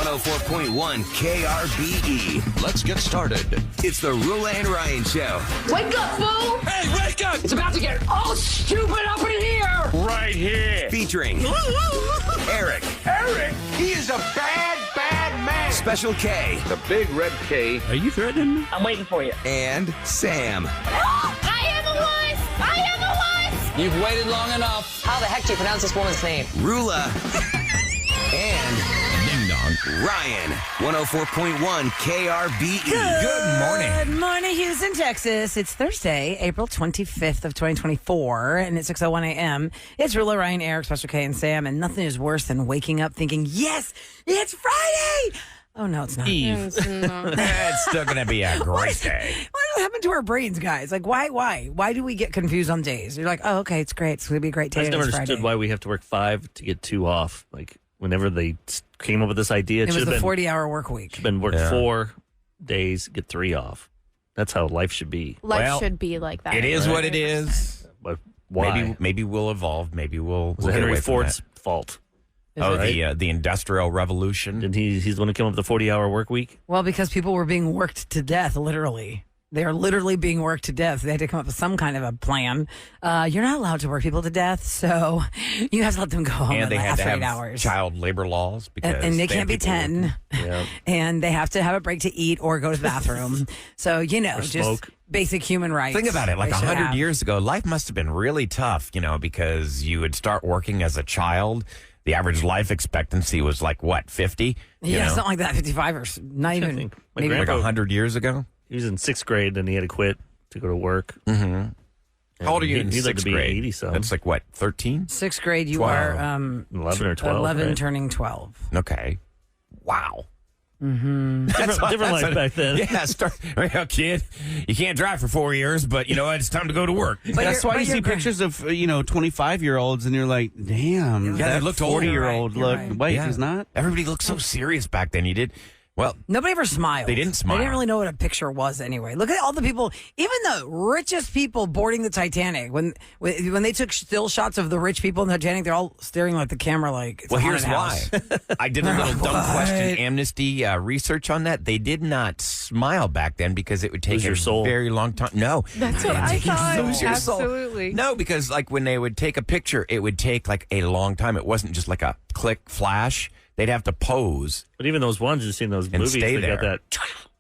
104.1 KRBE. Let's get started. It's the Roula and Ryan Show. Wake up, fool! Hey, wake up! It's about to get all stupid up in here! Right here. Featuring Eric. Eric, he is a bad, bad man. Special K. The big red K. Are you threatening me? I'm waiting for you. And Sam. I am a wuss! I am a wuss! You've waited long enough. How the heck do you pronounce this woman's name? Roula. And Ding Dong. Ryan. 104.1 KRBE. Good morning. Good morning, Houston, Texas. It's Thursday, April 25th of 2024, and it's 6:01 a.m. It's Roula, Ryan, Eric, Special K, and Sam, and nothing is worse than waking up thinking, yes, it's Friday! Oh, no, it's not. Eve. It's still going to be a great day. What happened to our brains, guys? Like, why? Why do we get confused on days? You're like, oh, okay, it's great. It's going to be a great day. I never It's understood Friday. why we have to work 5 to get 2 off. Like, whenever they came up with this idea, It was should the have been 40-hour work week. work Yeah. 4 days, get 3 off. That's how life should be. Life Well, should be like that. It is what it is. But why? Maybe we'll evolve. Maybe we'll was get it Henry away from Ford's that. fault? Oh, right? the Industrial Revolution. And he's the one who came up with the 40-hour work week? Well, because people were being worked to death, literally. They are literally being worked to death. They had to come up with some kind of a plan. You're not allowed to work people to death, so you have to let them go home And they had after to 8 have hours. child labor laws because And they had can't be people 10. Yeah. And they have to have a break to eat or go to the bathroom. So, Or just smoke. basic human rights. Think about it. Like they should 100 have. years ago, life must have been really tough, because you would start working as a child. The average life expectancy was like, what, 50? Yeah, it's not like that. 55 or not even. think my Maybe Like grandpa- 100 years ago? He was in 6th grade, and he had to quit to go to work. Mm-hmm. How old are you in He'd like to 6th be grade? 80-some. That's like, what, 13? sixth grade, you 12. are 11 or 12, 11 right? turning 12. Okay. Wow. Different life back then. Yeah, well, kid, you can't drive for 4 years, but it's time to go to work. you're- That's why you but see you're- pictures of 25-year-olds, and you're like, damn, Yeah, they that looked old. 40-year-old You're look. right. Wait, Yeah. he's not. Everybody looked so serious back then. You did. Well, Nobody ever smiled. They didn't smile. They didn't really know what a picture was anyway. Look at all the people, even the richest people boarding the Titanic. When they took still shots of the rich people in the Titanic, they're all staring at the camera like it's a here's haunted house. why. I did a little dumb What? question amnesty research on that. They did not smile back then because it would take Lose a your soul. very long time. No. That's what I thought. Lose your soul. Absolutely. No, because like when they would take a picture, it would take like a long time. It wasn't just like a click flash. They'd have to pose. But even those ones you've seen those And movies, stay they got there. that.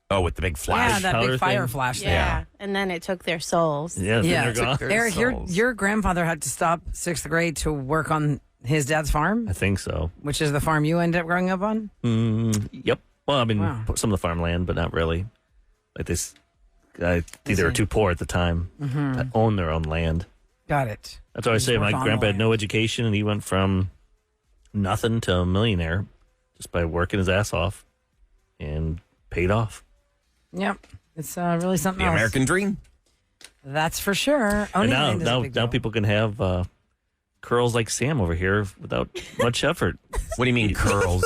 Oh, with the big Yeah, flash. that powder big fire thing. flash thing. Yeah. And then it took their souls. Yeah, then Yeah, they're gone. their Eric, souls. your grandfather had to stop 6th grade to work on his dad's farm, I think so. which is the farm you ended up growing up on. Yep. Well, I mean, Wow. some of the farmland, but not really. Like this, I think they were too poor at the time to own their own land. Got it. That's why I say my work on grandpa the had no education, and he went from nothing to a millionaire just by working his ass off, and paid off. Yep, it's really something The else. American dream. That's for sure. And Owning now, land is a now, big now deal. people can have curls like Sam over here without much effort. What do you mean curls?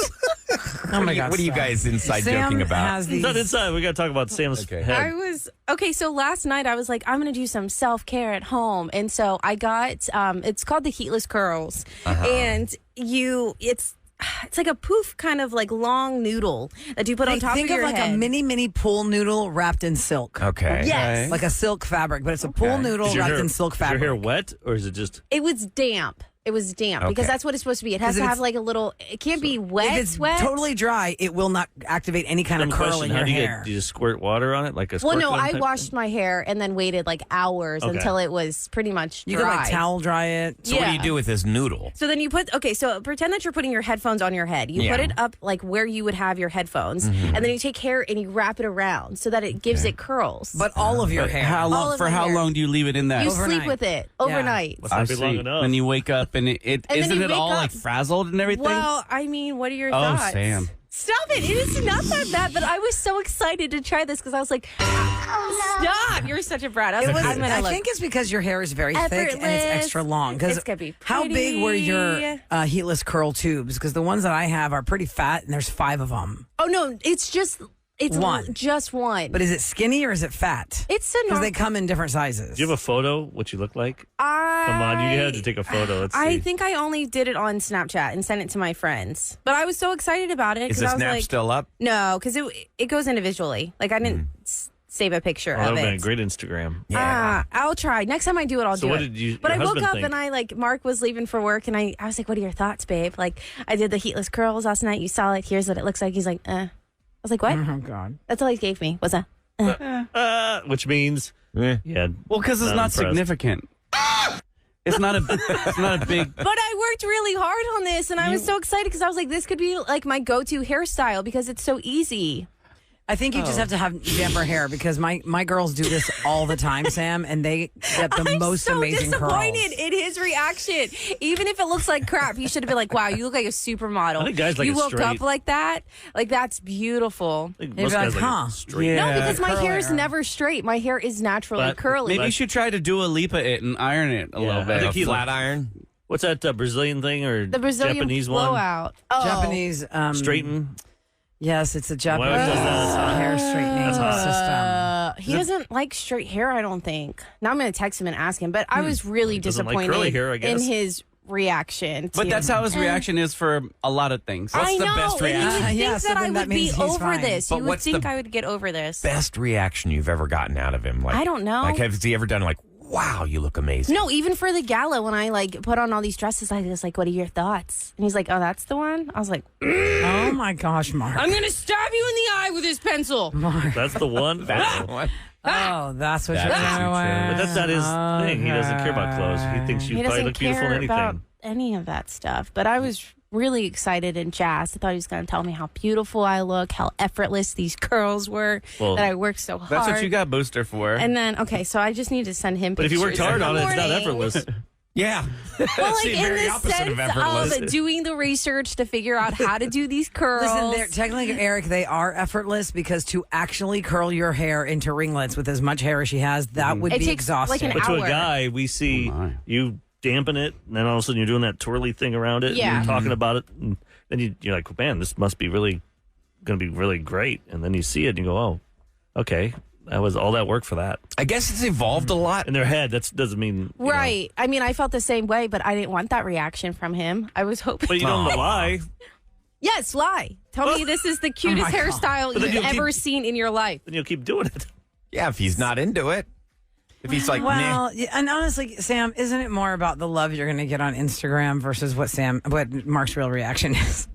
Oh my God! What are you stop. guys inside Sam joking about? Has these, Not inside. We got to talk about Sam's Okay. head. So last night I was like, I'm going to do some self-care at home. And so I got, it's called the heatless curls. And it's like a poof kind of like long noodle that you put on top think of your like head. a mini pool noodle wrapped in silk. Okay. Yes. Like a silk fabric, but it's a pool noodle Is your wrapped hair- in silk is fabric. your hair wet, or is it just... It was damp. It was damp because Okay. that's what it's supposed to be. It has 'Cause to if have it's- like a little, it can't be wet, If it's wet. totally dry, it will not activate any kind of Dumb curl question. in How your do you hair. do you just squirt water on it like a Well, squirt no, gun I type washed my hair and then waited like hours Okay. until it was pretty much You dry. can like towel dry it. So what do you Yeah. do with this noodle? So then you so pretend that you're putting your headphones on your head. You Yeah. put it up like where you would have your headphones, and then you take hair and you wrap it around so that it gives it curls. But all of your hair. How All long? of For my how hair. long do you leave it in that? you overnight. sleep with it overnight. Must not be long enough. When you wake up and it And then isn't you it wake all up- like frazzled and everything? Well, I mean, what are your Oh, thoughts? Sam. Stop it. It is not that bad, but I was so excited to try this because I was like, stop. You're such a brat. I was like, I'm going to I look. think it's because your hair is very thick and it's Effortless. extra long. 'Cause It's gonna be how big were your pretty. heatless curl tubes? Because the ones that I have are pretty fat, and there's 5 of them. Oh, no. It's It's One. just one. But is it skinny or is it fat? It's a Because they come in different sizes. Do you have a photo? What you look like? Come on, you had to take a photo. Let's see. I think I only did it on Snapchat and sent it to my friends. But I was so excited about it Is because the I was snap like, still up? no, because it goes individually. Like I didn't save a picture that of would have been a it. great Instagram. I'll try. Next time I do it, I'll So do what it. did you- But I your woke husband up think? and Mark was leaving for work and I was like, what are your thoughts, babe? Like I did the heatless curls last night. You saw it. Here's what it looks like. He's like, I was like, what? Oh, God. That's all he gave me. Was Which means, yeah. Well, because it's not impressed. significant. It's not a big. But I worked really hard on this, and I was so excited because I was like, this could be like my go-to hairstyle because it's so easy. I think you just have to have damper hair because my girls do this all the time, Sam, and they get the most I'm so amazing disappointed curls. in his reaction. Even if it looks like crap, he should have been like, wow, you look like a supermodel. I think guys like you it woke straight. up like that? Like, that's beautiful. I think They'd most be guys like, like huh. it straight. Yeah. No, because my curly hair is hair. never straight. My hair is naturally But curly. Maybe you should try to do a Lipa it and iron it a Yeah, little I bit. think he Flat iron? What's that Brazilian thing or the Brazilian Japanese one? blowout. Oh. Japanese. Straighten. Yes, it's a Japanese Whoever does that, hair straightening system. He doesn't like straight hair, I don't think. Now I'm going to text him and ask him. But I was really doesn't like disappointed curly hair, I in guess. his reaction. But to- that's how his reaction is for a lot of things. I the know. best and you would reaction? think Yeah, so that I then that would be means he's over fine. this. But You would what's think the I would get over this. Best reaction you've ever gotten out of him? Like, I don't know. Like, has he ever done like, wow, you look amazing? No, even for the gala, when I put on all these dresses, I was like, what are your thoughts? And he's like, oh, that's the one? I was like, Oh, my gosh, Mark. I'm going to stab you in the eye with this pencil. That's the one. That's the one. Oh, that's what That's you're what going you to But that's not his thing. He doesn't care about clothes. He thinks you He probably doesn't look beautiful in care anything. about any of that stuff. But I was really excited and jazzed. I thought he was going to tell me how beautiful I look, how effortless these curls were, Well, that I worked so hard. That's what you got Booster for. And then, okay, so I just need to send him But if pictures. you worked hard in the on it, it's not morning. effortless. Yeah. Well, like See, in very the opposite sense of effortless. of doing the research to figure out how to do these curls. Listen, technically, Eric, they are effortless because to actually curl your hair into ringlets with as much hair as she has, that would It be takes, like, exhausting. an But to a hour. guy, we see my. you dampen it, and then all of a sudden you're doing that twirly thing around it. Yeah. And you're talking about it, and then you're like, man, this must be really going to be really great. And then you see it, and you go, oh, okay, that was all that work for that. I guess it's evolved a lot. In their head, that doesn't mean you know. Right. I mean, I felt the same way, but I didn't want that reaction from him. I was hoping. But you don't lie. Yes, lie. Tell me this is the cutest my God. hairstyle But then you've you'll ever keep- seen in your life. Then you'll keep doing it. Yeah, if he's not into it. If he's like, nah. Well, yeah, and honestly, Sam, isn't it more about the love you're going to get on Instagram versus what Mark's real reaction is?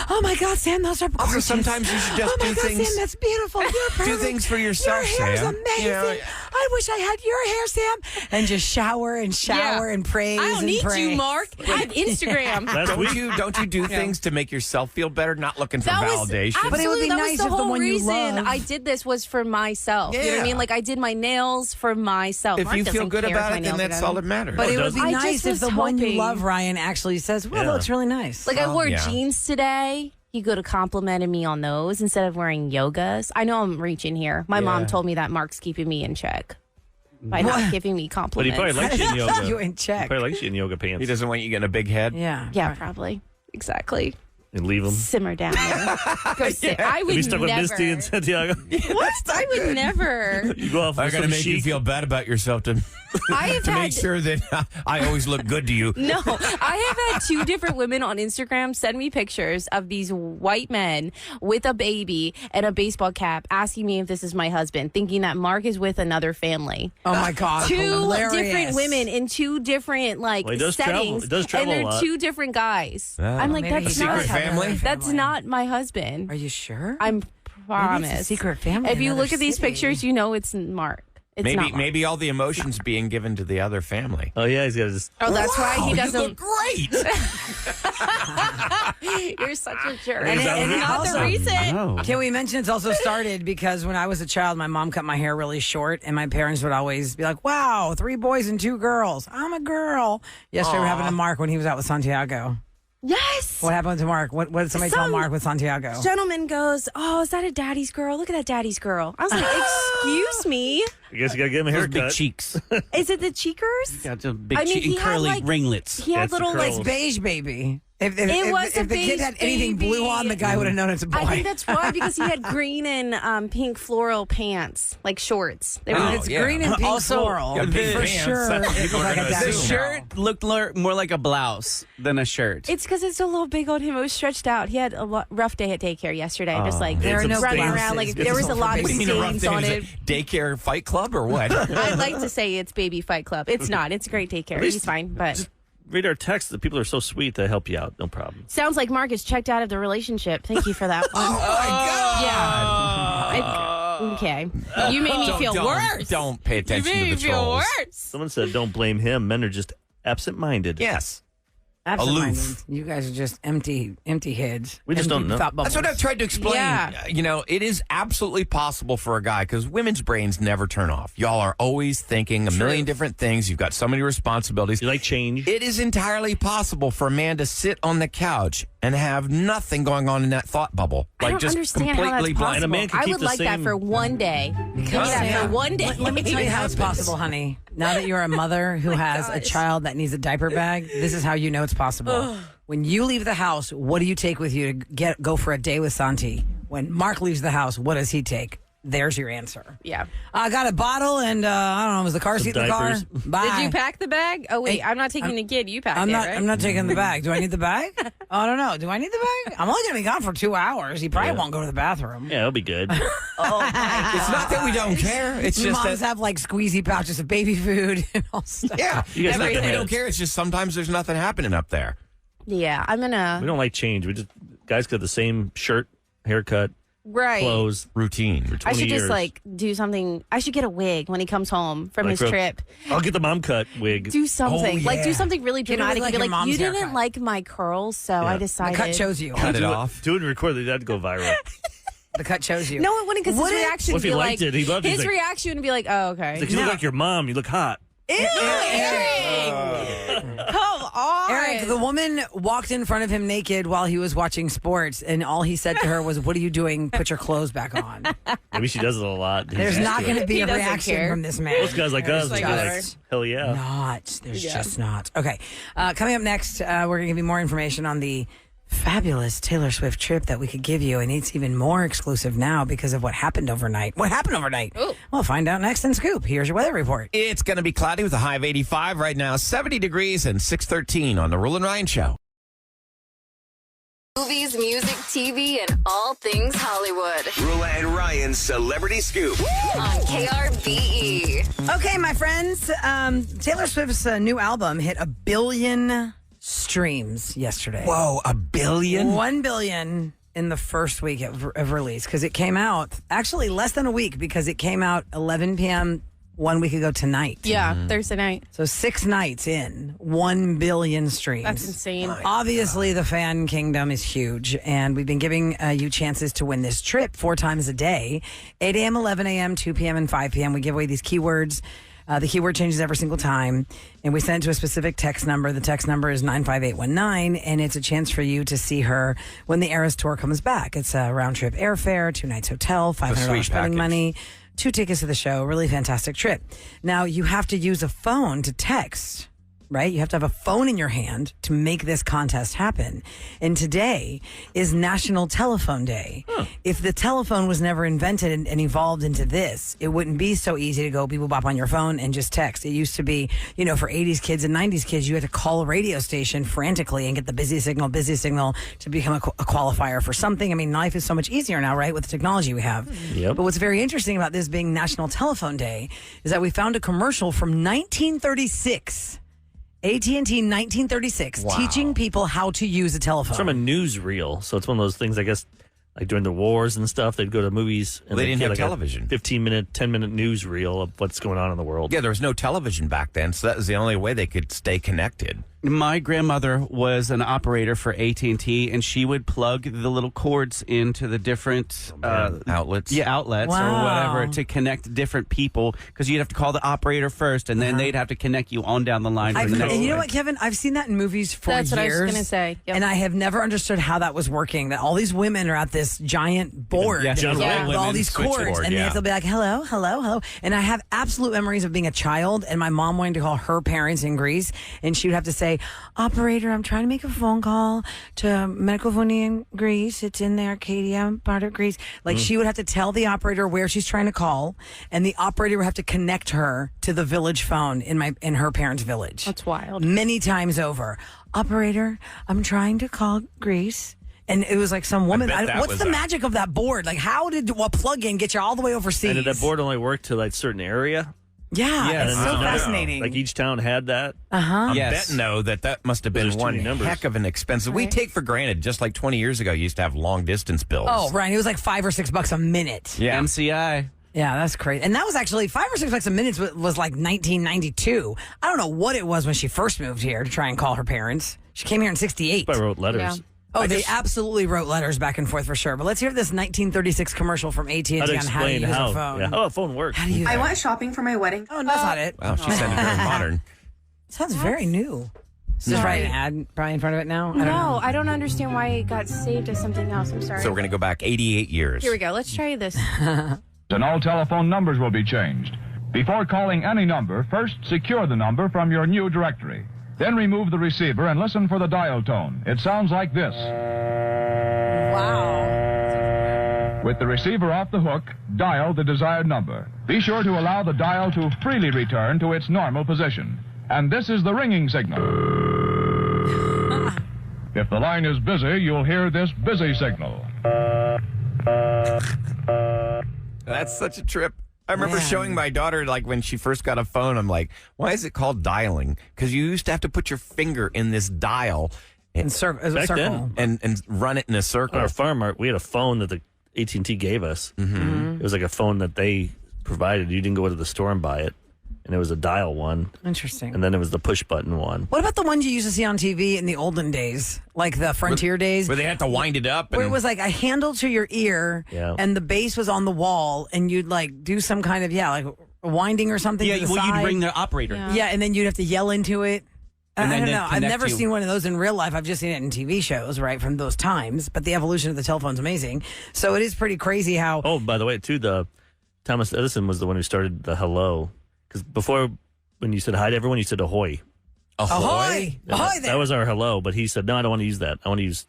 Oh my God, Sam, those are gorgeous. Also, sometimes you should just oh my do God, things- Sam, that's beautiful. You're perfect. Do things for yourself, Your hair's Sam. amazing. You know, I wish I had your hair, Sam. And just shower and praise. I don't and need praise. you, Mark. I have Instagram. Last week, don't you do things to make yourself feel better? Not looking for That was validation. But it would be absolutely- that nice was the if the whole one you reason love- I did this was for myself. You know what I Yeah. mean? Like I did my nails for myself. If Mark you feel doesn't good care if about my it, then nails are that's done. all that matters. But Oh, it would does be I nice just if was the one you hoping- love, Ryan, actually says, well, Yeah. that looks really nice. Like I wore yeah. jeans today. He could have complimented me on those instead of wearing yogas. I know I'm reaching here. My mom told me that Mark's keeping me in check by not giving me but he compliments. probably likes you in yoga. you in He check. probably likes you in yoga pants. He doesn't want you getting a big head. Yeah. Yeah, probably. Exactly. And leave him. Simmer down there. Go sit. I would Be stuck never. with Misty and Santiago. What? I would never. You go off I'm with going to some make you chic. feel bad about yourself to I have make had sure that I always look good to you. No, I have had two different women on Instagram send me pictures of these white men with a baby and a baseball cap asking me if this is my husband, thinking that Mark is with another family. Oh my God. Two Hilarious. different women in two different Well, he does travel. settings, He does travel and a they're lot. two different guys. I'm like, Maybe that's he not does have family? another that's not my husband. Are you sure? I'm Maybe it's promise. a secret family. If in you another look at these city. pictures, you know it's Mark. It's not Mark. Maybe all the emotions being given to the other family. Oh, yeah, he's got his. Oh, that's why he You doesn't. look great. You're such a jerk. And And it- it's not the also- reason. Oh. Can we mention it's also started because when I was a child, my mom cut my hair really short, and my parents would always be like, wow, 3 boys and 2 girls. I'm a girl. Yesterday, what happened to Mark when he was out with Santiago? Yes. What happened to Mark? What did somebody tell Some Mark with Santiago? gentleman goes, oh, is that a daddy's girl? Look at that daddy's girl. I was like, excuse me? I guess you got to give him a Those big haircut. cheeks. Is it the cheekers? Got the big I mean, cheek he and had, curly like- ringlets. He had That's the little, curls. like, Beige baby. If was a the kid had anything baby. blue on, the guy would have known it's a boy. I think that's why, because he had green and pink floral pants, like shorts. They were It's green and pink Also, floral. yeah, pink for pants. sure. That's what It people looked are like a gonna dad The assume. shirt. shirt looked more like a blouse than a shirt. It's because it's a little big on him. It was stretched out. He had a rough day at daycare yesterday. Just like There are no running blouses. around. Like It's there was a all lot for of What do you mean a rough stains day? on Is it. Daycare fight club or what? I'd like to say it's baby fight club. It's not. It's a great daycare. least He's fine, but Read our text. The people are so sweet. They help you out. No problem. sounds like Mark is checked out of the relationship. Thank you for that one. Oh my God! Yeah. Okay. You made me feel worse. Don't pay attention to the trolls. Someone said, "Don't blame him. Men are just absent-minded." Yes. Absent-minded. Aloof. You guys are just empty heads. We just Empty don't know. thought That's what bubbles. I've tried to explain. Yeah. It is absolutely possible for a guy because women's brains never turn off. Y'all are always thinking a million different things. You've got so many responsibilities. You like change? It is entirely possible for a man to sit on the couch and have nothing going on in that thought bubble. I don't just understand how completely that's blind. And a possible. man can I keep would the like that same- for one day. Give me that for one day. Let me tell you how it's possible, honey. Now that you're a mother who has a child that needs a diaper bag, this is how you know it's possible. When you leave the house, what do you take with you to go for a day with Santi? When Mark leaves the house, what does he take? There's your answer. Yeah. I got a bottle and I don't know, was the car seat in the car? diapers. Bye. Did you pack the bag? Oh wait, I'm not taking the kid. You packed I'm it, not. right? I'm not taking the bag. Do I need the bag? I don't know. Do I need the bag? I'm only going to be gone for 2 hours. He probably won't go to the bathroom. Yeah, it'll be good. It's not that we don't care. It's just Moms that. have like squeezy pouches of baby food and all stuff. Yeah, You guys it's not like that we the don't heads. care. It's just sometimes there's nothing happening up there. Yeah, I'm gonna. We don't like change. We just guys got the same shirt, haircut, Right. clothes. Routine. 20 I should years. just like do something. I should get a wig when he comes home from Like his real- trip. I'll get the mom cut wig. Do something. Like do yeah. something really Get it dramatic. like and be your like, mom's you didn't haircut. like my curls, so I The decided. cut chose you. Cut it off. Do it and record it. That'd go viral. The cut chose you. No, it wouldn't, because his Would it? reaction What would if he be liked like it? He loved it. his He's like- reaction would be like, "Oh, okay." Like, you look like your mom. You look hot. Ew, Eric! Come on, Eric, the woman walked in front of him naked while he was watching sports, and all he said to her was, "What are you doing? Put your clothes back on." Maybe she does it a lot. He's There's used not to going it. to be He a doesn't reaction care. from this man. Most guys like us would be like, Just hell yeah. Not. There's just not. Okay. Coming up next, we're going to give you more information on the fabulous Taylor Swift trip that we could give you, and it's even more exclusive now because of what happened overnight. What happened overnight? Ooh. We'll find out next in Scoop. Here's your weather report. It's going to be cloudy with a high of 85 right now, 70 degrees and 613 on the Roula and Ryan Show. Movies, music, TV, and all things Hollywood Roula and Ryan's Celebrity Scoop. on KRBE. Okay, my friends. Taylor Swift's new album hit 1 billion streams yesterday. Whoa, 1 billion? 1 billion in the first week of release, because it came out actually less than a week, because it came out 11 p.m. 1 week ago tonight. Yeah, Thursday night. So 6 nights in, 1 billion streams. That's insane. Obviously, the fan kingdom is huge, and we've been giving you chances to win this trip 4 times a day, 8 a.m., 11 a.m., 2 p.m., and 5 p.m. We give away these keywords. The keyword changes every single time, and we send it to a specific text number. The text number is 95819, and it's a chance for you to see her when the Eras Tour comes back. It's a round-trip airfare, 2 nights hotel, $500 sweet spending package. money, 2 tickets to the show. Really fantastic trip. Now, you have to use a phone to text, right? You have to have a phone in your hand to make this contest happen. And today is National Telephone Day. If the telephone was never invented and evolved into this, it wouldn't be so easy to go beep boop bop on your phone and just text. It used to be, for 80s kids and 90s kids, you had to call a radio station frantically and get the busy signal to become a qualifier for something. I mean, life is so much easier now, right, with the technology we have. Yep. But what's very interesting about this being National Telephone Day is that we found a commercial from 1936. AT&T 1936, teaching people how to use a telephone. It's from a newsreel, so it's one of those things, I guess, like during the wars and stuff, they'd go to movies. And They they'd didn't get have like television. A 15-minute, 10-minute newsreel of what's going on in the world. Yeah, there was no television back then, so that was the only way they could stay connected. My grandmother was an operator for AT&T, and she would plug the little cords into the different Outlets. Yeah, outlets Wow. or whatever to connect different people, because you'd have to call the operator first, and then they'd have to connect you on down the line. For the next and you know one. what, Kevin? I've seen that in movies for That's years. what I was gonna say. Yep. And I have never understood how that was working. That all these women are at this giant board Yeah, John Yeah. Wayne with all women these switchboard, cords, and they yeah. have to be like, hello, hello, hello. And I have absolute memories of being a child and my mom wanting to call her parents in Greece, and she would have to say, say, operator, I'm trying to make a phone call to Medical Funi in Greece. It's in the Arcadia part of Greece. Like she would have to tell the operator where she's trying to call, and the operator would have to connect her to the village phone in her parents' village. That's wild. Many times over. Operator, I'm trying to call Greece. And it was like some woman. What's the magic of that board? Like, how did a plug-in get you all the way overseas? And did that board only work to like certain area? Yeah, it's so fascinating. Like each town had that. I'm betting, though, that must have been There's too one many numbers. heck of an expensive. We Right. take for granted, just like 20 years ago, you used to have long-distance bills. Oh, right. It was like $5 or $6 a minute. Yeah. MCI. Yeah, that's crazy. And that was actually $5 or $6 a minute was like 1992. I don't know what it was when she first moved here to try and call her parents. She came here in 68. I wrote letters. Yeah. Oh, they absolutely wrote letters back and forth for sure. But let's hear this 1936 commercial from AT&T How to on how to explain use how a phone. how a phone works. How do you use I it? went shopping for my wedding. Oh, that's not it. Wow, she sounded very modern. Sounds very new. Is this right? An ad probably in front of it now? I don't know. No, I don't understand why it got saved as something else. I'm sorry. So we're going to go back 88 years. Here we go. Let's try this. And all telephone numbers will be changed. Before calling any number, first secure the number from your new directory. Then remove the receiver and listen for the dial tone. It sounds like this. Wow. With the receiver off the hook, dial the desired number. Be sure to allow the dial to freely return to its normal position. And this is the ringing signal. If the line is busy, you'll hear this busy signal. That's such a trip. I remember Man. showing my daughter, like, when she first got a phone, I'm like, why is it called dialing? Because you used to have to put your finger in this dial In circle. Back then. and run it in a On circle. our farm, we had a phone that the AT&T gave us. It was like a phone that they provided. You didn't go to the store and buy it. And it was a dial one. Interesting. And then it was the push button one. What about the ones you used to see on TV in the olden days, like the Frontier days? Where they had to wind it up. And, Where it was like a handle to your ear, Yeah. and the base was on the wall, and you'd like do some kind of like winding or something. Yeah, to the well, side. you'd ring the operator. Yeah, and then you'd have to yell into it. And I then don't they'd know. I've connect never you. seen one of those in real life. I've just seen it in TV shows, right, from those times. But the evolution of the telephone's amazing. So it is pretty crazy how. Oh, by the way, too, Thomas Edison was the one who started the hello. Because before, when you said hi to everyone, you said ahoy. Ahoy! And Ahoy there! that was our hello. But he said, no, I don't want to use that. I want to use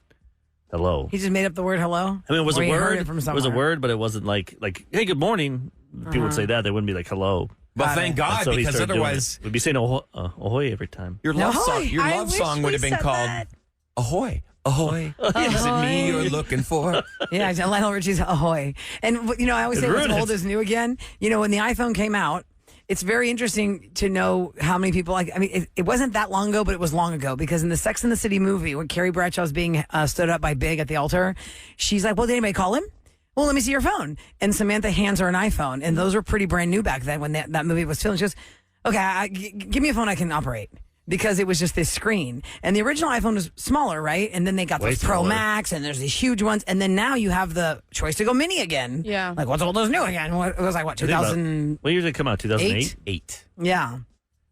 hello. He just made up the word hello? I mean, it was Or a he heard word. it from It was a somewhere? word, but it wasn't like hey, good morning. People would say that. They wouldn't be like hello. well, thank God, And so he because started doing otherwise it. We'd be saying ahoy every time. your love Ahoy! song, I wish song would we have been said called that. Ahoy. Ahoy. Is it me you're looking for? Yeah, Lionel Richie's ahoy. And, I always It say what's ruined old it. is new again. When the iPhone came out, it's very interesting to know how many people it wasn't that long ago, but it was long ago because in the Sex and the City movie, when Carrie Bradshaw's being stood up by Big at the altar, she's like, well, did anybody call him? Well, let me see your phone. And Samantha hands her an iPhone. And those were pretty brand new back then when that movie was filmed. She goes, okay, give me a phone I can operate. Because it was just this screen. And the original iPhone was smaller, right? And then they got Way those Pro smaller. Max and there's these huge ones. And then now you have the choice to go mini again. Yeah. Like, what's old is new again? It was like, what, 2000? What year did it come out? 2008? 8. Yeah.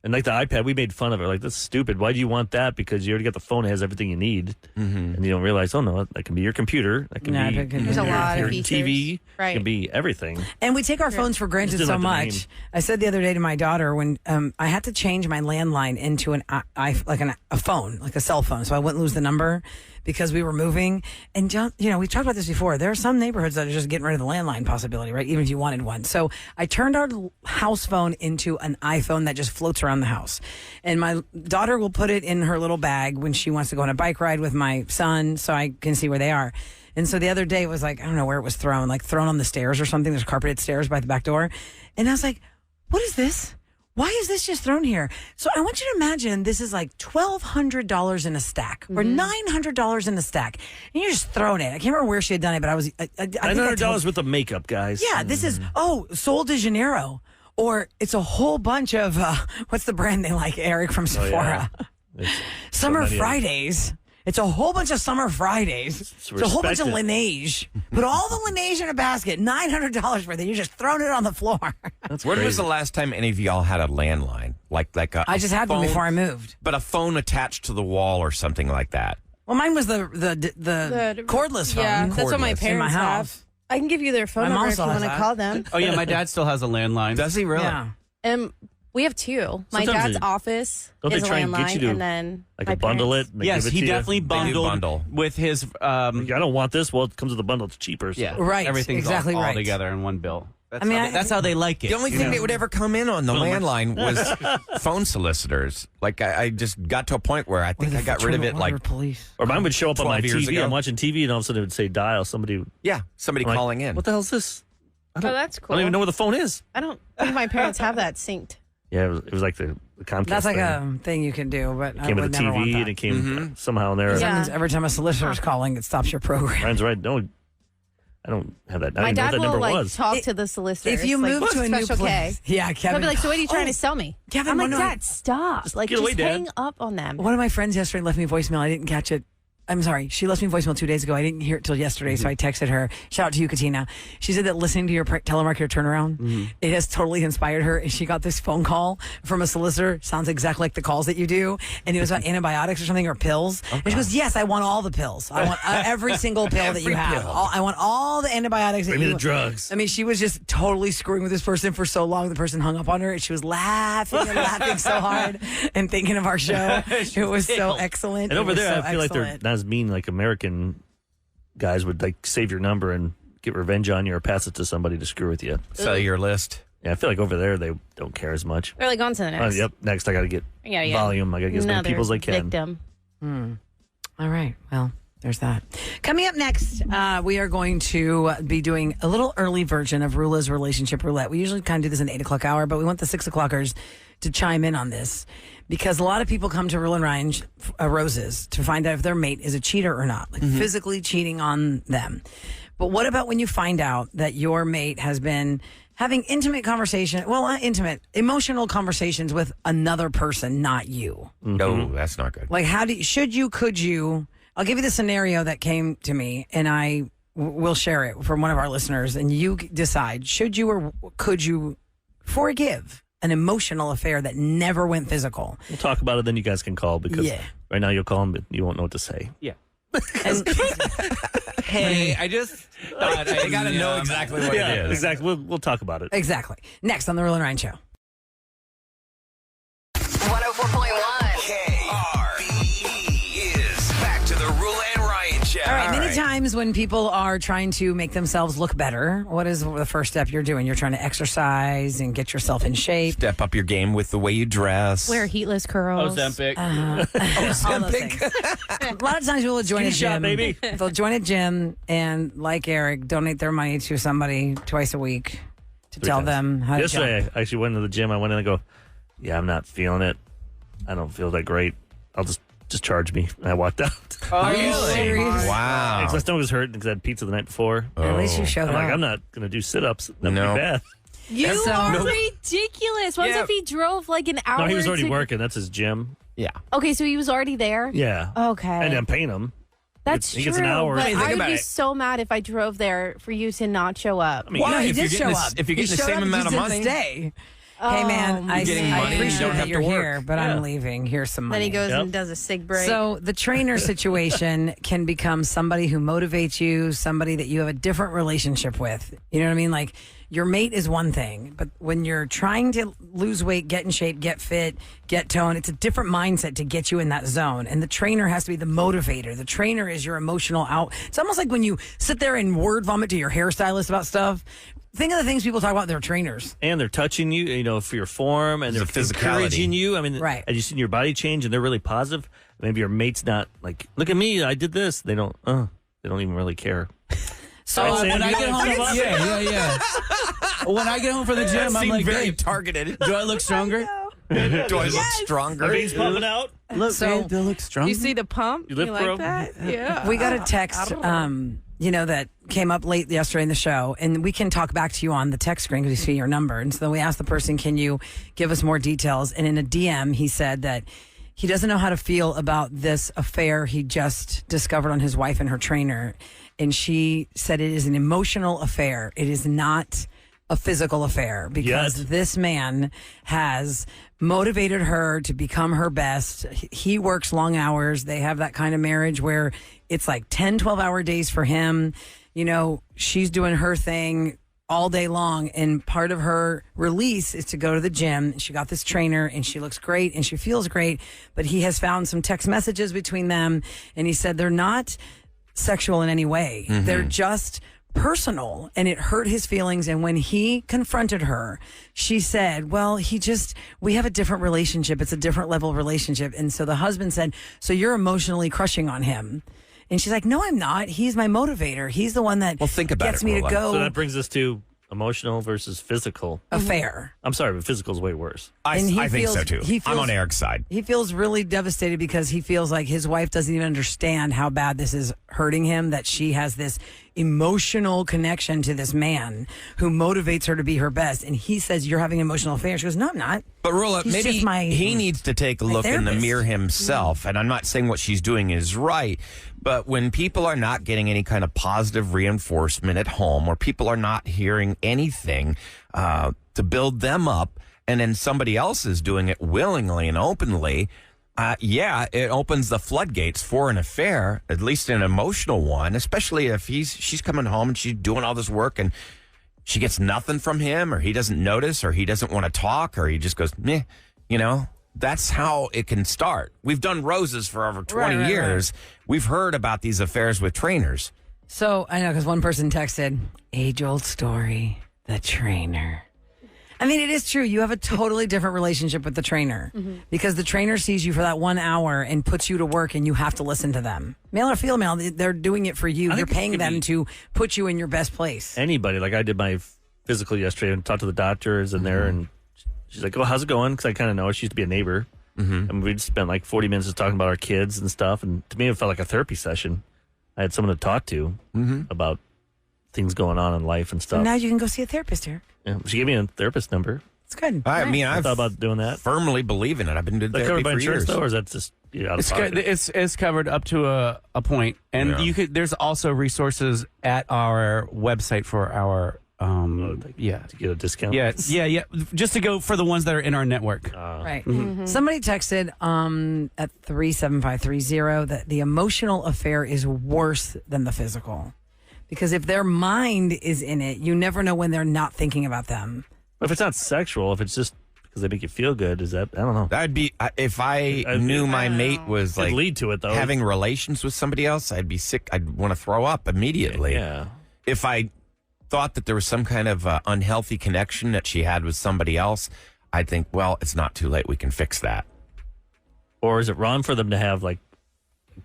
And like the iPad, we made fun of it. Like, that's stupid. Why do you want that? Because you already got the phone that has everything you need. And you don't realize, oh, no, that can be your computer. That can Yeah, be it can be There's a lot your of features. TV. Right. It can be everything. And we take our phones for granted Just so didn't like the much. name. I said the other day to my daughter when I had to change my landline into a phone, like a cell phone, so I wouldn't lose the number because we were moving. And we talked about this before. There are some neighborhoods that are just getting rid of the landline possibility, right? Even if you wanted one. So I turned our house phone into an iPhone that just floats around the house. And my daughter will put it in her little bag when she wants to go on a bike ride with my son, so I can see where they are. And so the other day it was like, I don't know where it was thrown, like thrown on the stairs or something. There's carpeted stairs by the back door. And I was like, what is this? Why is this just thrown here? So I want you to imagine this is like $1,200 in a stack or $900 in a stack. And you're just throwing it. I can't remember where she had done it, but I think I $900 told- worth of makeup, guys. Yeah, this is, Sol de Janeiro. Or it's a whole bunch of, what's the brand they like, Eric from Sephora? It's Summer so many of them. Fridays. It's a whole bunch of Summer Fridays. It's a whole bunch of respect it. Laneige. Put all the Laneige in a basket. $900 worth. And you're just throwing it on the floor. That's When was crazy. the last time any of y'all had a landline? Like a I just had phone, one before I moved. But a phone attached to the wall or something like that. Well, mine was the cordless phone. Yeah, that's what my Cordless. parents in my have. house. I can give you their phone My mom number if still you has want to that. call them. Oh, yeah, my dad still has a landline. Does he really? Yeah. And We have two. My Sometimes dad's they- office don't they is a try and get landline, you to, and then like my a bundle parents. it? And they Yes, give it he to you? definitely bundled bundle. with his. Like, I don't want this. Well, it comes with a bundle. It's cheaper. So. Yeah, Right, Everything's exactly all right. together in one bill. That's I mean, that's how they like it. The only you thing know? that would ever come in on the landline was phone solicitors. Like I just got to a point where I think I got rid of it. Like police. Or mine would show up on my 12 years TV. ago. I'm watching TV, and all of a sudden it would say dial. Somebody somebody I'm like, calling in. What the hell is this? Oh, that's I cool. don't even know where the phone is. I don't think my parents have that synced. Yeah, it was like the Comcast That's like thing. a thing you can do, but It I came would with a never want TV, that. and it came somehow in there. Yeah. That means every time a solicitor is calling, it stops your program. Ryan's right. No, I don't have that. I My didn't know what dad that will number like was. talk to the solicitor. If you move to a new Special place, K. yeah, Kevin. He'll be like, "So what are you trying to sell me?" Kevin, I'm like, one of my- "Dad, stop! Like, get just away, Dad." hang up on them." One of my friends yesterday left me a voicemail. I didn't catch it. I'm sorry. She left me a voicemail 2 days ago. I didn't hear it till yesterday, so I texted her. Shout out to you, Katina. She said that listening to your telemarketer turnaround, it has totally inspired her. And she got this phone call from a solicitor. Sounds exactly like the calls that you do. And it was about antibiotics or something or pills. And she goes, "Yes, I want all the pills. I want every single pill that you have. I want all the antibiotics. Bring me the drugs." I mean, she was just totally screwing with this person for so long. The person hung up on her, and she was laughing and laughing so hard and thinking of our show. It was so excellent. And over It was there, so I feel like they're excellent. not as mean like American guys would like save your number and get revenge on you or pass it to somebody to screw with you. Sell your list. Yeah, I feel like over there they don't care as much. They're like, on to the next. Yep, next I got to get Yeah. volume. I got to get as many Another people as I can. Victim. All right. Well, there's that. Coming up next, we are going to be doing a little early version of Roula's relationship roulette. We usually kind of do this in 8 o'clock hour, but we want the 6 o'clockers to chime in on this because a lot of people come to Roula and Ryan Roses to find out if their mate is a cheater or not, like physically cheating on them. But what about when you find out that your mate has been having emotional conversations with another person, not you? No, that's not good. Like, could you? I'll give you the scenario that came to me, and I will share it from one of our listeners, and you decide, should you or could you forgive an emotional affair that never went physical? We'll talk about it, then you guys can call because right now you'll call them, but you won't know what to say. Yeah. And, Hey, I just thought I got to know exactly what it is. Exactly. We'll talk about it. exactly. Next on the Roula and Ryan Show. 104.1. KRBE is back to the Roula and Ryan Show. All right. Many times when people are trying to make themselves look better, what is the first step you're doing? You're trying to exercise and get yourself in shape. Step up your game with the way you dress. Wear heatless curls. Ozempic. All those things. A lot of times people will join a Skinny shot, gym. baby. They'll join a gym and, like Eric, donate their money to somebody twice a week to tell them how to Yesterday, jump. I actually went to the gym. I went in and go, yeah, I'm not feeling it. I don't feel that great. I'll just charge me. And I walked out. Are you serious? Wow. My stomach was hurting because I had pizza the night before. At least you showed I'm like, up. I'm not going to do sit-ups. That'd No. be bad. You So- are Nope. ridiculous. What Yeah. if he drove like an hour? No, he was already to- working. That's his gym. Yeah. Okay, so he was already there. Yeah. Okay. And I'm paying him. That's he true. gets an hour. But I mean, think I would about be it. so mad if I drove there for you to not show up. I mean, Why? No, he If did you're show getting up. if you're He getting the showed same up, amount just of didn't money. stay. Hey, man, I getting money, you appreciate don't that have you're to work. here, but I'm Yeah. leaving. Here's some money. Then he goes Yep. and does a sig break. So the trainer situation can become somebody who motivates you, somebody that you have a different relationship with. You know what I mean? Like your mate is one thing, but when you're trying to lose weight, get in shape, get fit, get toned, it's a different mindset to get you in that zone. And the trainer has to be the motivator. The trainer is your emotional out. It's almost like when you sit there and word vomit to your hairstylist about stuff. Think of the things people talk about their trainers. and they're touching you, for your form, and There's they're a physicality. encouraging you. I mean, Right. and you've seen your body change, and they're really positive. Maybe your mate's not like, look at me, I did this. They don't even really care. So Right, Sam, when I you get wanna home, come up? yeah. When I get home from the gym, I'm Seemed like, very babe, targeted. do I look stronger? Do I look stronger? Veins popping out. Look, So- babe, do I look stronger? you see the pump? You lift like rope? that? Yeah. we got a text, that came up late yesterday in the show, and we can talk back to you on the text screen because we see your number. And so then we asked the person, can you give us more details? And in a DM, he said that he doesn't know how to feel about this affair he just discovered on his wife and her trainer. And she said it is an emotional affair. It is not a physical affair because Yet. this man has motivated her to become her best. He works long hours. They have that kind of marriage where it's like 10, 12-hour days for him. She's doing her thing. all day long. And part of her release is to go to the gym. She got this trainer and she looks great and she feels great. But he has found some text messages between them. And he said they're not sexual in any way. They're just personal, and it hurt his feelings. And when he confronted her, she said, well, we have a different relationship. It's a different level of relationship. And so the husband said, so you're emotionally crushing on him. And she's like, no, I'm not. He's my motivator. He's the one that think about gets it, me to Roula. go. So that brings us to emotional versus physical affair. I'm sorry, but physical is way worse. I think so too. I'm on Eric's side. He feels really devastated because he feels like his wife doesn't even understand how bad this is hurting him, that she has this emotional connection to this man who motivates her to be her best. And he says, you're having an emotional affair. She goes, no, I'm not. But Roula, He's maybe just he needs to take a look in the therapist. mirror himself. And I'm not saying what she's doing is right, but when people are not getting any kind of positive reinforcement at home, or people are not hearing anything to build them up, and then somebody else is doing it willingly and openly, it opens the floodgates for an affair, at least an emotional one, especially if she's coming home and she's doing all this work and she gets nothing from him, or he doesn't notice, or he doesn't want to talk, or he just goes, meh, That's how it can start. We've done roses for over 20 years. Right. We've heard about these affairs with trainers. So I know, because one person texted, age-old story, the trainer. I mean, it is true. You have a totally different relationship with the trainer because the trainer sees you for that 1 hour and puts you to work, and you have to listen to them. Male or female, they're doing it for you. You're paying them to put you in your best place. Anybody. Like I did my physical yesterday and talked to the doctors in there, and she's like, oh, how's it going? Because I kind of know her. She used to be a neighbor. And we'd spent like 40 minutes just talking about our kids and stuff. And to me, it felt like a therapy session. I had someone to talk to about things going on in life and stuff. So now you can go see a therapist here. Yeah, she gave me a therapist number. It's good. I mean, I thought about doing that. Firmly believe in it. I've been doing that therapy covered by for insurance, years. though, or is that just out of pocket? It's covered up to a point, and you could. There's also resources at our website for our to get a discount. Yeah, just to go for the ones that are in our network. Right. Somebody texted at 37530 that the emotional affair is worse than the physical, because if their mind is in it, you never know when they're not thinking about them. If it's not sexual, if it's just because they make you feel good, is that, I don't know. That'd be, if I knew my mate was like lead to it, though. Having relations with somebody else, I'd be sick. I'd want to throw up immediately. Yeah. If I thought that there was some kind of unhealthy connection that she had with somebody else, I'd think, well, it's not too late. We can fix that. Or is it wrong for them to have like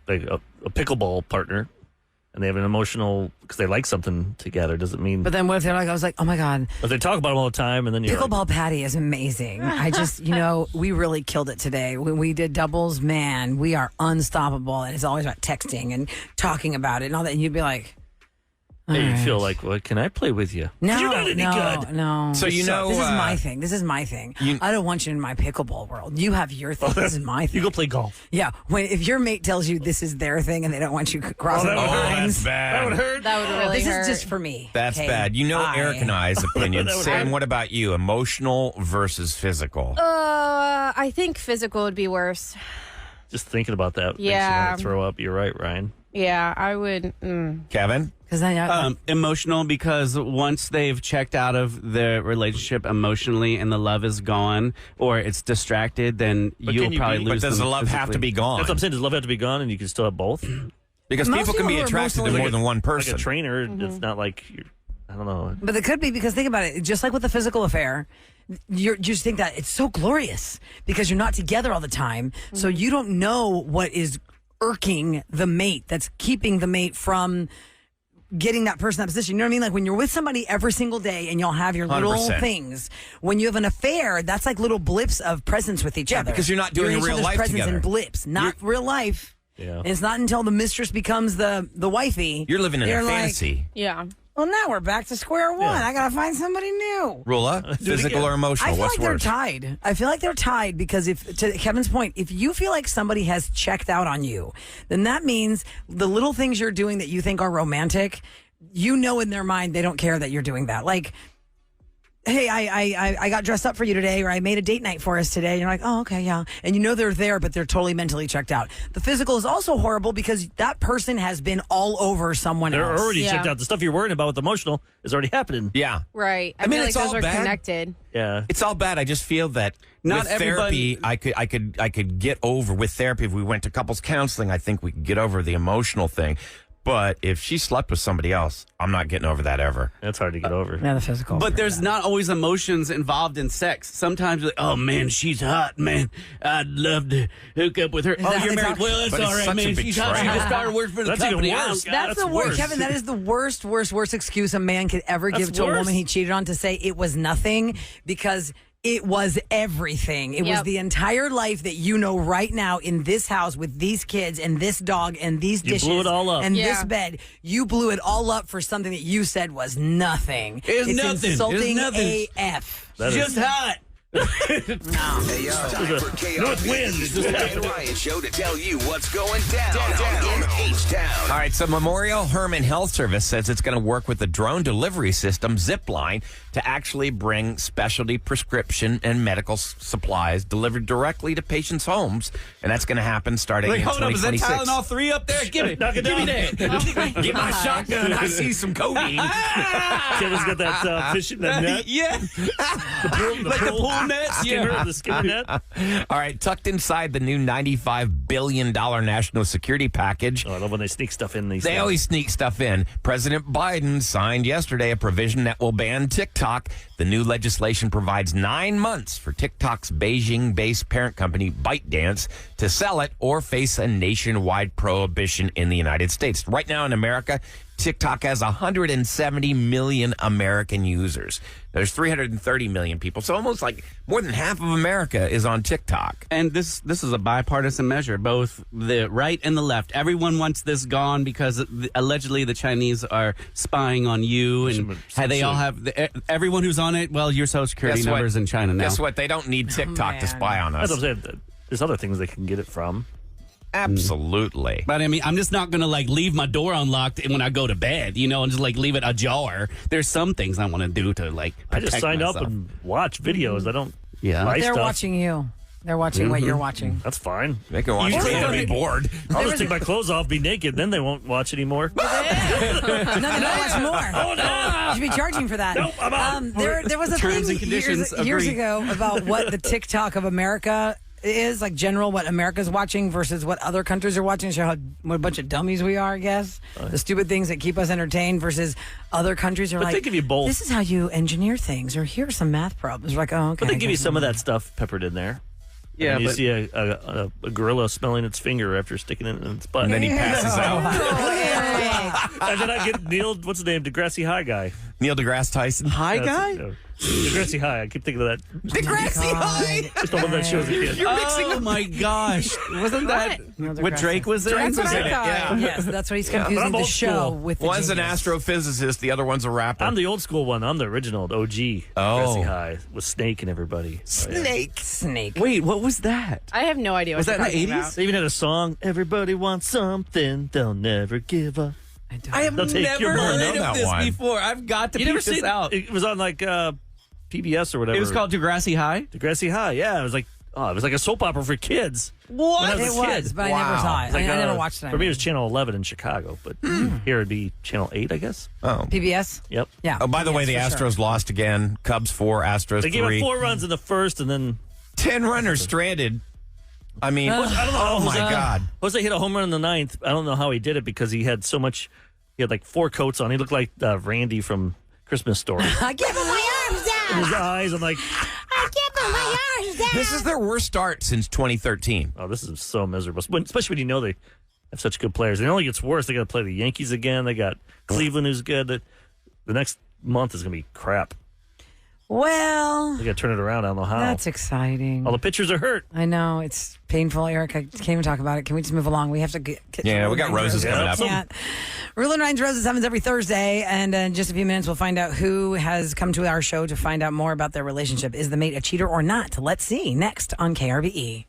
a pickleball partner and they have an emotional, because they like something together, doesn't mean. But then what if they're like, I was like, oh my God. But they talk about them all the time, and then you're Pickleball Patty is amazing. I just, we really killed it today. When we did doubles, man, we are unstoppable. And it's always about texting and talking about it and all that. And you'd be like, hey, you feel like, well, can I play with you? No, you're not any good. No. So this is my thing. This is my thing. I don't want you in my pickleball world. You have your thing. This is my thing. You go play golf. Yeah. If your mate tells you this is their thing and they don't want you crossing the lines, that's bad. That would hurt. That would really hurt. This is just for me. That's bad. Eric and I's opinion. Sam, what about you? Emotional versus physical? I think physical would be worse. Just thinking about that makes you Yeah. want to throw up. You're right, Ryan. Yeah, I would. Kevin? Emotional, because once they've checked out of the relationship emotionally and the love is gone or it's distracted, then you'll probably lose But does them the love have physically. to be gone? That's what I'm saying. Does love have to be gone, and you can still have both? Because Most people can be people who are attracted to emotionally- more than one person. Like a trainer, it's not like I don't know. But it could be, because think about it. Just like with the physical affair, you just think that it's so glorious because you're not together all the time. So you don't know what is irking the mate, that's keeping the mate from getting that person in that position. You know what I mean? Like when you're with somebody every single day and y'all have your little 100%. things. When you have an affair, that's like little blips of presence with each other. because you're not doing in real each other's life presence together. in blips, not real life. Yeah. And it's not until the mistress becomes the wifey. You're living in You're a like, fantasy. Yeah. well, now we're back to square one. I got to find somebody new. Roula, physical or emotional? I feel What's like worse? they're tied. I feel like they're tied because to Kevin's point, if you feel like somebody has checked out on you, then that means the little things you're doing that you think are romantic, in their mind, they don't care that you're doing that. Like, hey, I got dressed up for you today, or I made a date night for us today. And you're like, oh, okay, yeah. And you know they're there, but they're totally mentally checked out. The physical is also horrible because that person has been all over someone They're else. already checked out. The stuff you're worrying about with emotional is already happening. Yeah. Right. I mean, feel like it's all those are bad. connected. Yeah. It's all bad. I just feel that Not with therapy, I could get over with therapy. If we went to couples counseling, I think we could get over the emotional thing. But if she slept with somebody else, I'm not getting over that ever. That's hard to get over. Yeah, the physical. But there's not always emotions involved in sex. Sometimes, like, oh man, she's hot, man. I'd love to hook up with her. Oh, you're married. Well, that's But it's all right, such a man. She's hot. She betrayal. just started working for the That's even company. worse. That's the worst, Kevin. That is the worst excuse a man could ever give That's to a worse. woman he cheated on, to say it was nothing, because it was everything. It was Yep. the entire life that you know right now in this house with these kids and this dog and these You dishes blew it all up. and Yeah. this bed. You blew it all up for something that you said was nothing. It's nothing. It's Insulting nothing. AF. That Just is- hot. Hey, yo, time for North wind. KRB's It just Roulette and happened. Ryan show to tell you what's going down in H-Town. All right, so Memorial Hermann Health Service says it's going to work with the drone delivery system, Zipline, to actually bring specialty prescription and medical supplies delivered directly to patients' homes. And that's going to happen starting Like, in hold up, is that 2026. Tylenol 3 up there? Give it. Knock it Give me down. that. Get my shotgun. I see some codeine. Kevin's got that fish in the net. Yeah. Like the pool nets? Skimmer, Yeah. the skimmer net. All right, tucked inside the new $95 billion national security package. Oh, I love when they sneak stuff in these They things. always sneak stuff in. President Biden signed yesterday a provision that will ban TikTok. The new legislation provides 9 months for TikTok's Beijing-based parent company ByteDance to sell it or face a nationwide prohibition in the United States. Right now in America, TikTok has 170 million American users. There's 330 million people, so almost like more than half of America is on TikTok. And this is a bipartisan measure, both the right and the left. Everyone wants this gone because allegedly the Chinese are spying on you, and they all have everyone who's on it. Well, your social security Guess what? numbers in China now. Guess what? They don't need TikTok to man. spy on us. That's what I'm saying. There's other things they can get it from. Absolutely. But I mean, I'm just not going to like leave my door unlocked when I go to bed, and just like leave it ajar. There's some things I want to do to like I just protect signed up myself. and watch videos. I don't Yeah. buy They're stuff. watching you. They're watching what you're watching. That's fine. They can watch You it can. and be bored. I'll just take my clothes off, be naked, then they won't watch anymore. No, they don't watch more. Oh, no. You should be charging for that. Nope, I'm out. There was a Terms thing and conditions years agree. ago about what the TikTok of America is, like general what America's watching versus what other countries are watching. Show what a bunch of dummies we are, I guess. The stupid things that keep us entertained versus other countries are But like, they give you both. this is how you engineer things, or here's some math problems. We're like, oh, okay. But they give you here's some of that stuff peppered in there. Yeah, and you but see a gorilla smelling its finger after sticking it in its butt. And then he passes out. And then I get Neil, what's his name? Degrassi High guy. Neil deGrasse Tyson. hi That's- guy. no, Degrassi High. I keep thinking of that. Degrassi High. Just the one that shows a kid. Oh my gosh! Wasn't that Neil what deGrasse. Drake was in? That's what was in I it, thought. yeah. Yes, that's what he's but confusing I'm the old show school. with. The One's an genius. astrophysicist, the other one's a rapper. I'm the old school one. I'm the original OG. Oh. Degrassi High with Snake and everybody. Oh, yeah. Snake. Wait, what was that? I have no idea what Was that you're in the talking 80s? about. They even had a song. Everybody wants something. They'll never give up. I have They'll take your never money. heard I know of that this one. before. I've got to You peep never this seen out. it? It was on like PBS or whatever. It was called Degrassi High. Degrassi High. Yeah, it was like a soap opera for kids. What? When I was It a kid. was, but I never saw it. It's like, I never watched it. For me, it was Channel 11 in Chicago, but here it'd be Channel 8, I guess. Oh. PBS. Yep. Yeah. Oh, by the way, the PBS for Astros sure. lost again. Cubs 4, Astros They 3. gave up 4 runs in the first, and then 10 runners stranded. I mean, I don't know how oh my God. Jose hit a home run in the 9th. I don't know how he did it because he had so much. He had like 4 coats on. He looked like Randy from Christmas Story. I give him my arms down. His eyes, I'm like, I give him my arms down. This is their worst start since 2013. oh, this is so miserable. Especially when you know they have such good players. And it only gets worse. They got to play the Yankees again. They got Cleveland, who's good. The next month is going to be crap. Well, They got to turn it around. I don't know how. that's exciting. All the pitchers are hurt. I know it's painful, Eric. I can't even talk about it. Can we just move along? We have to get Yeah, we got roses coming up. Can't. Roula and Ryan's Roses happens every Thursday, and in just a few minutes we'll find out who has come to our show to find out more about their relationship. Is the mate a cheater or not? Let's see next on KRBE.